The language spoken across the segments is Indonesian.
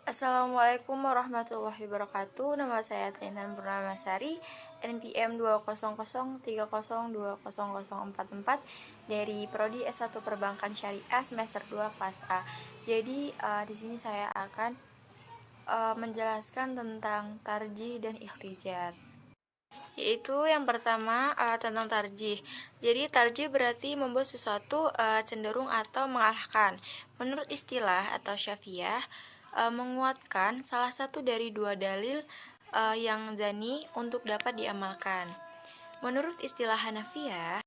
Assalamualaikum warahmatullahi wabarakatuh. Nama saya Trinan Purnamasari, NPM 20030302044 dari Prodi S1 Perbankan Syariah semester 2 kelas A. Jadi di sini saya akan menjelaskan tentang tarjih dan ihtijat. Yaitu yang pertama tentang tarjih. Jadi tarjih berarti membuat sesuatu cenderung atau mengalahkan. Menurut istilah atau syafiyah, menguatkan salah satu dari dua dalil yang zani untuk dapat diamalkan. Menurut istilah Hanafiyah,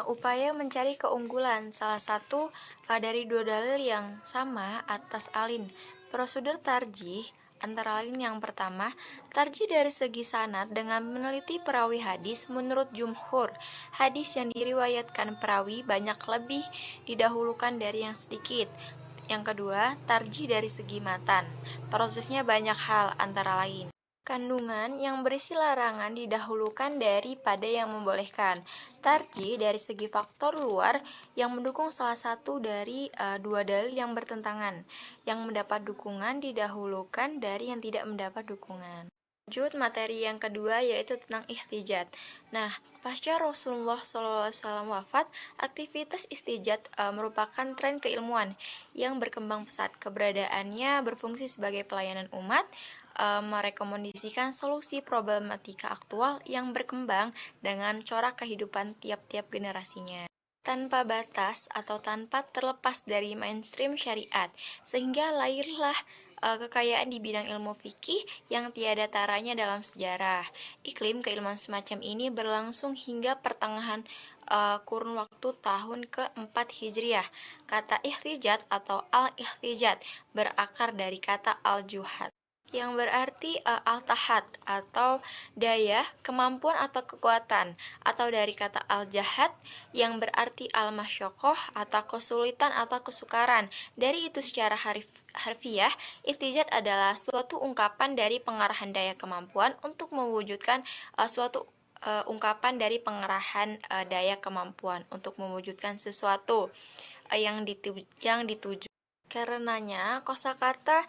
upaya mencari keunggulan salah satu dari dua dalil yang sama atas alin. Prosedur tarjih antara lain yang pertama, tarjih dari segi sanad dengan meneliti perawi hadis. Menurut jumhur, hadis yang diriwayatkan perawi banyak lebih didahulukan dari yang sedikit. Yang kedua, tarjih dari segi matan. Prosesnya banyak hal, antara lain kandungan yang berisi larangan didahulukan daripada yang membolehkan. Tarjih dari segi faktor luar yang mendukung salah satu dari dua dalil yang bertentangan. Yang mendapat dukungan didahulukan dari yang tidak mendapat dukungan. Lanjut materi yang kedua yaitu tentang ihtijat. Nah, pasca Rasulullah SAW wafat, aktivitas ihtijat merupakan tren keilmuan yang berkembang pesat. Keberadaannya berfungsi sebagai pelayanan umat, merekomendasikan solusi problematika aktual yang berkembang dengan corak kehidupan tiap-tiap generasinya. Tanpa batas atau tanpa terlepas dari mainstream syariat, sehingga lahirlah kekayaan di bidang ilmu fikih yang tiada taranya dalam sejarah. Iklim keilmuan semacam ini berlangsung hingga pertengahan kurun waktu tahun ke-4 Hijriah. Kata ihtijat atau al-ihtijat berakar dari kata al-juhad, yang berarti al-tahad atau daya, kemampuan atau kekuatan, atau dari kata al-jahad yang berarti al-masyaqqah atau kesulitan atau kesukaran. Dari itu secara harfiah, ihtijat adalah suatu ungkapan dari pengerahan daya kemampuan untuk mewujudkan suatu ungkapan dari pengerahan daya kemampuan untuk mewujudkan sesuatu yang dituju. Karenanya, kosakata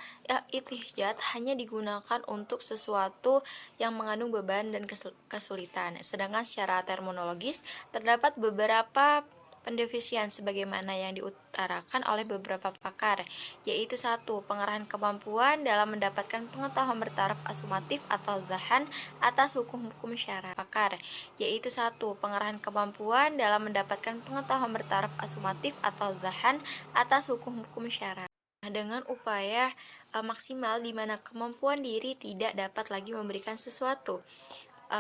ihtijat hanya digunakan untuk sesuatu yang mengandung beban dan kesulitan. Sedangkan secara terminologis, terdapat beberapa pendefinisian sebagaimana yang diutarakan oleh beberapa pakar, yaitu 1. Pengerahan kemampuan dalam mendapatkan pengetahuan bertaraf asumatif atau zahan atas hukum-hukum syara. Pakar, yaitu 1. Pengerahan kemampuan dalam mendapatkan pengetahuan bertaraf asumatif atau zahan atas hukum-hukum syara. Dengan upaya maksimal di mana kemampuan diri tidak dapat lagi memberikan sesuatu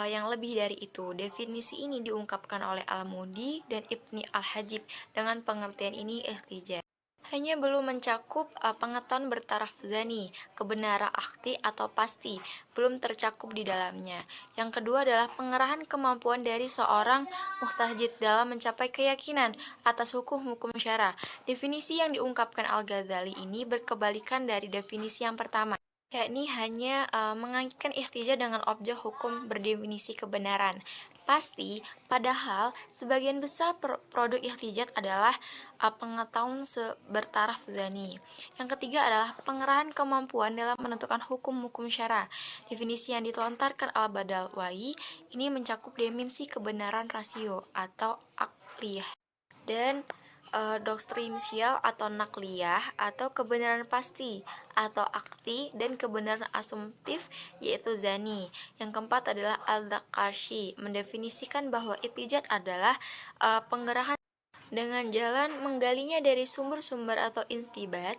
yang lebih dari itu. Definisi ini diungkapkan oleh Al-Mudi dan Ibni Al-Hajib. Dengan pengertian ini, ihtijat hanya belum mencakup pengetahuan bertaraf zani, kebenaran akti atau pasti, belum tercakup di dalamnya. Yang kedua adalah pengerahan kemampuan dari seorang muhtajid dalam mencapai keyakinan atas hukum-hukum syara. Definisi yang diungkapkan Al-Ghazali ini berkebalikan dari definisi yang pertama, yakni hanya mengaitkan ihtijat dengan objek hukum berdefinisi kebenaran pasti, padahal sebagian besar produk ihtijat adalah pengetahuan bertaraf zani. Yang ketiga adalah pengerahan kemampuan dalam menentukan hukum-hukum syara. Definisi yang dilontarkan Al-Badawi ini mencakup dimensi kebenaran rasio atau akliyah dan doktrinsial atau nakliyah atau kebenaran pasti atau akti dan kebenaran asumtif yaitu zani. Yang keempat adalah Al-Dzakashi mendefinisikan bahwa ihtijat adalah pengerahan dengan jalan menggalinya dari sumber-sumber atau instibat.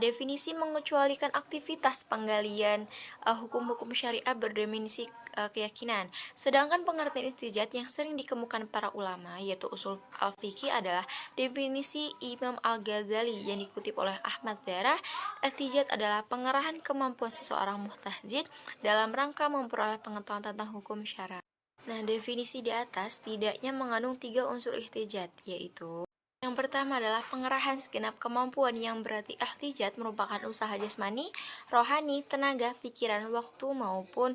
Definisi mengecualikan aktivitas penggalian hukum-hukum syariah berdefinisi keyakinan. Sedangkan pengertian ihtijat yang sering dikemukakan para ulama yaitu usul al-fiqih adalah definisi Imam Al-Ghazali yang dikutip oleh Ahmad Zarah. Ihtijat adalah pengerahan kemampuan seseorang muhtajid dalam rangka memperoleh pengetahuan tentang hukum syara. Nah, definisi di atas tidaknya mengandung 3 unsur ihtijat, yaitu Yang pertama adalah pengerahan segenap kemampuan, yang berarti ihtijat merupakan usaha jasmani, rohani, tenaga, pikiran, waktu maupun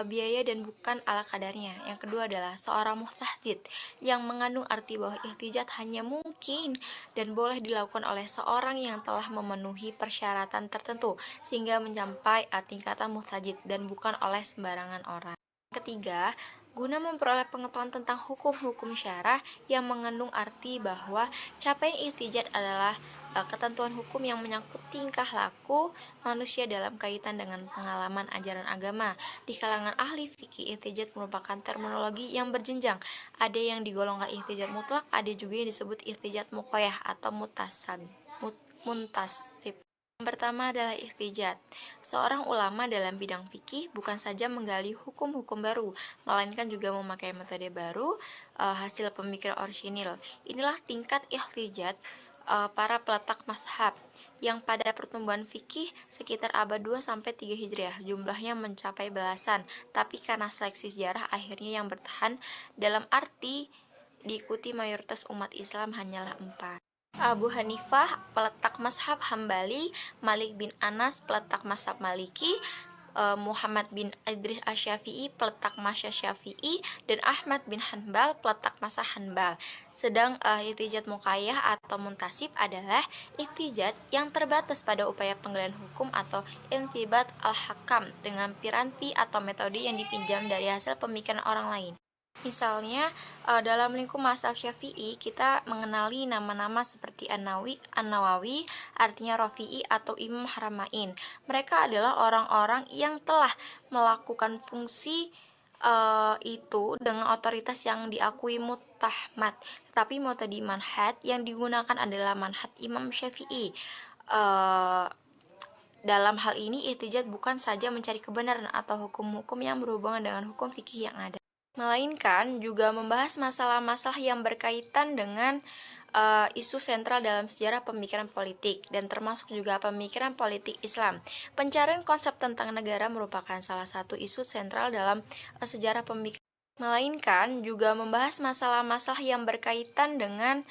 biaya dan bukan ala kadarnya. Yang kedua adalah seorang muhtahid, yang mengandung arti bahwa ihtijat hanya mungkin dan boleh dilakukan oleh seorang yang telah memenuhi persyaratan tertentu sehingga mencapai tingkatan muhtahid dan bukan oleh sembarangan orang. Ketiga, guna memperoleh pengetahuan tentang hukum-hukum syarah, yang mengandung arti bahwa capaian ihtijat adalah ketentuan hukum yang menyangkut tingkah laku manusia dalam kaitan dengan pengalaman ajaran agama. Di kalangan ahli fikih, ihtijat merupakan terminologi yang berjenjang. Ada yang digolongkan ihtijat mutlak, ada juga yang disebut ihtijat muqayyad atau muntasib. Yang pertama adalah ihtijat. Seorang ulama dalam bidang fikih bukan saja menggali hukum-hukum baru, melainkan juga memakai metode baru hasil pemikiran orisinil. Inilah tingkat ihtijat para peletak mazhab yang pada pertumbuhan fikih sekitar abad 2-3 Hijriah jumlahnya mencapai belasan, tapi karena seleksi sejarah akhirnya yang bertahan dalam arti diikuti mayoritas umat Islam hanyalah 4. Abu Hanifah, peletak mazhab Hambali; Malik bin Anas, peletak mazhab Maliki; Muhammad bin Idris Asy-Syafi'i, peletak mazhab Syafi'i; dan Ahmad bin Hanbal, peletak mazhab Hanbal. Sedang ihtijat muqayyad atau muntasib adalah ihtijat yang terbatas pada upaya penggalian hukum atau intibat al-hakam dengan piranti atau metode yang dipinjam dari hasil pemikiran orang lain. Misalnya, dalam lingkup mazhab Syafi'i kita mengenali nama-nama seperti An-Nawawi, artinya Rafi'i atau Imam Haramain. Mereka adalah orang-orang yang telah melakukan fungsi itu dengan otoritas yang diakui mutahmad. Tetapi metode manhaj yang digunakan adalah manhaj Imam Syafi'i. Dalam hal ini, ihtijat bukan saja mencari kebenaran atau hukum-hukum yang berhubungan dengan hukum fikih yang ada, melainkan juga membahas masalah-masalah yang berkaitan dengan isu sentral dalam sejarah pemikiran politik dan termasuk juga pemikiran politik Islam. Pencarian konsep tentang negara merupakan salah satu isu sentral dalam sejarah pemikiran, melainkan juga membahas masalah-masalah yang berkaitan dengan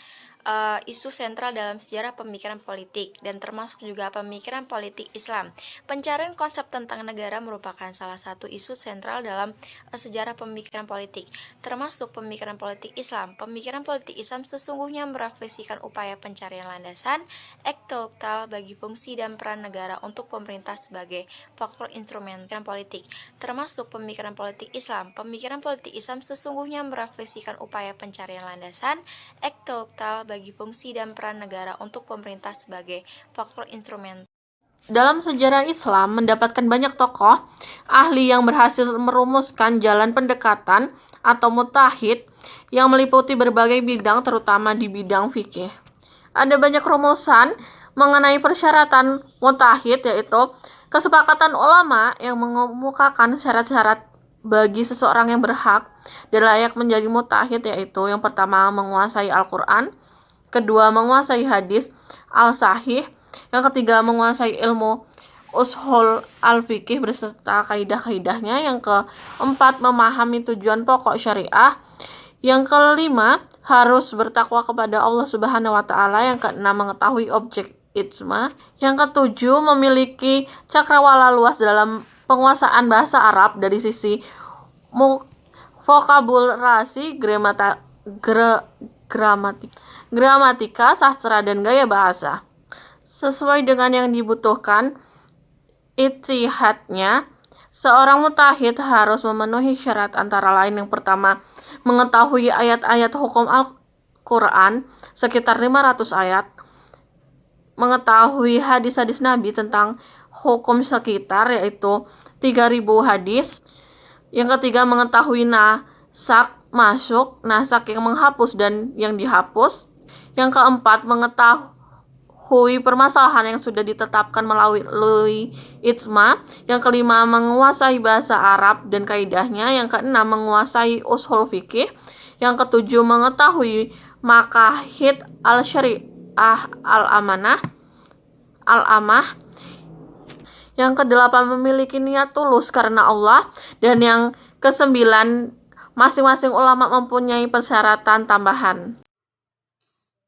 isu sentral dalam sejarah pemikiran politik dan termasuk juga pemikiran politik Islam. Pencarian konsep tentang negara merupakan salah satu isu sentral dalam sejarah pemikiran politik, termasuk pemikiran politik Islam. Pemikiran politik Islam sesungguhnya merefleksikan upaya pencarian landasan intelektual bagi fungsi dan peran negara untuk pemerintah sebagai faktor instrumen politik, termasuk pemikiran politik Islam. Pemikiran politik Islam sesungguhnya merefleksikan upaya pencarian landasan intelektual bagi fungsi dan peran negara untuk pemerintah sebagai faktor instrumen. Dalam sejarah Islam mendapatkan banyak tokoh ahli yang berhasil merumuskan jalan pendekatan atau mujtahid yang meliputi berbagai bidang, terutama di bidang fikih. Ada banyak rumusan mengenai persyaratan mujtahid, yaitu kesepakatan ulama yang mengemukakan syarat-syarat bagi seseorang yang berhak dan layak menjadi mujtahid, yaitu yang pertama menguasai Al-Quran, kedua menguasai hadis al-sahih, yang ketiga menguasai ilmu ushul al-fikih beserta kaidah-kaidahnya, yang keempat memahami tujuan pokok syariah, yang kelima harus bertakwa kepada Allah Subhanahu wa taala, yang keenam mengetahui objek ijma, yang ketujuh memiliki cakrawala luas dalam penguasaan bahasa Arab dari sisi vokabulasi, gramatika, sastra, dan gaya bahasa. Sesuai dengan yang dibutuhkan ijtihadnya, seorang mujtahid harus memenuhi syarat antara lain: yang pertama, mengetahui ayat-ayat hukum Al-Quran sekitar 500 ayat, mengetahui hadis-hadis Nabi tentang hukum sekitar yaitu 3.000 hadis. Yang ketiga, mengetahui nasak masuk, nasak yang menghapus dan yang dihapus. Yang keempat, mengetahui permasalahan yang sudah ditetapkan melalui ijma. Yang kelima, menguasai bahasa Arab dan kaidahnya. Yang keenam, menguasai ushul fikih. Yang ketujuh, mengetahui maqasid al-syariah al-amah. Yang kedelapan, memiliki niat tulus karena Allah. Dan yang kesembilan, masing-masing ulama mempunyai persyaratan tambahan.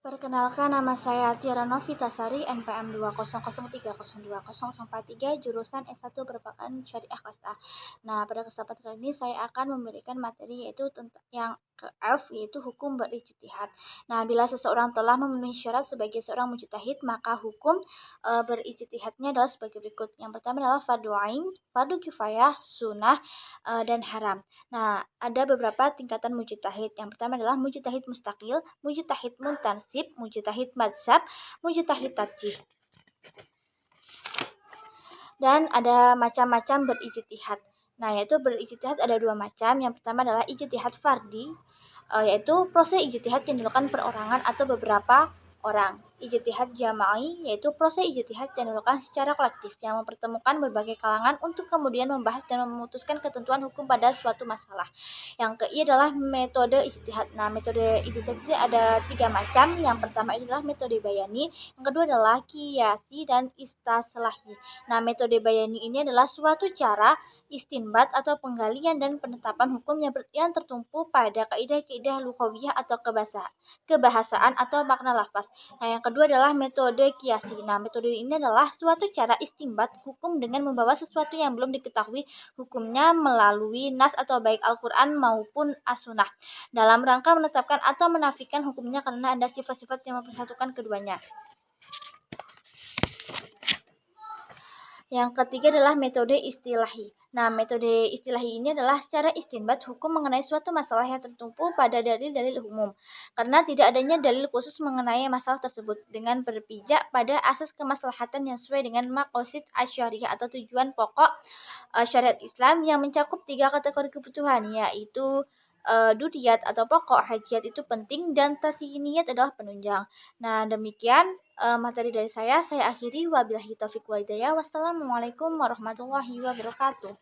Perkenalkan, nama saya Tiara Novitasari, NPM 200302043, jurusan S1 Perbankan Syariah kelas A. Nah, pada kesempatan kali ini saya akan memberikan materi yaitu tentang yang ke F, yaitu hukum berijtihad. Nah, bila seseorang telah memenuhi syarat sebagai seorang mujtahid, maka hukum berijtihadnya adalah sebagai berikut. Yang pertama adalah fardu ain, fardu kifayah, sunnah, dan haram. Nah, ada beberapa tingkatan mujtahid. Yang pertama adalah mujtahid mustaqil, mujtahid muntansib, mujtahid madzhab, mujtahid tarjih. Dan ada macam-macam berijtihad. Nah, yaitu berijtihad ada dua macam. Yang pertama adalah ijtihad fardi, yaitu proses ijtihad yang dilakukan perorangan atau beberapa orang. Ijtihad jama'i, yaitu proses ijtihad yang dilakukan secara kolektif yang mempertemukan berbagai kalangan untuk kemudian membahas dan memutuskan ketentuan hukum pada suatu masalah. Yang ketiga adalah metode ijtihad. Nah, metode ijtihad itu ada 3 macam. Yang pertama adalah metode bayani, yang kedua adalah qiyasi dan istaslahi. Nah, metode bayani ini adalah suatu cara istinbat atau penggalian dan penetapan hukum yang tertumpu pada kaidah-kaidah lughawiyah atau kebahasaan atau makna lafaz. Nah, yang kedua adalah metode qiyasi. Nah, metode ini adalah suatu cara istinbat hukum dengan membawa sesuatu yang belum diketahui hukumnya melalui nas atau baik Al-Qur'an maupun As-Sunnah dalam rangka menetapkan atau menafikan hukumnya karena ada sifat-sifat yang mempersatukan keduanya. Yang ketiga adalah metode istilahi. Nah, metode istilahi ini adalah secara istinbat hukum mengenai suatu masalah yang tertumpu pada dalil-dalil umum. Karena tidak adanya dalil khusus mengenai masalah tersebut dengan berpijak pada asas kemaslahatan yang sesuai dengan maqasid asy-syariah atau tujuan pokok syariat Islam yang mencakup 3 kategori kebutuhan, yaitu dudiyat atau pokok, hajat itu penting, dan tasyiniyat adalah penunjang. Nah, demikian materi dari saya akhiri. Wabillahi taufiq wal hidayah. Wassalamualaikum warahmatullahi wabarakatuh.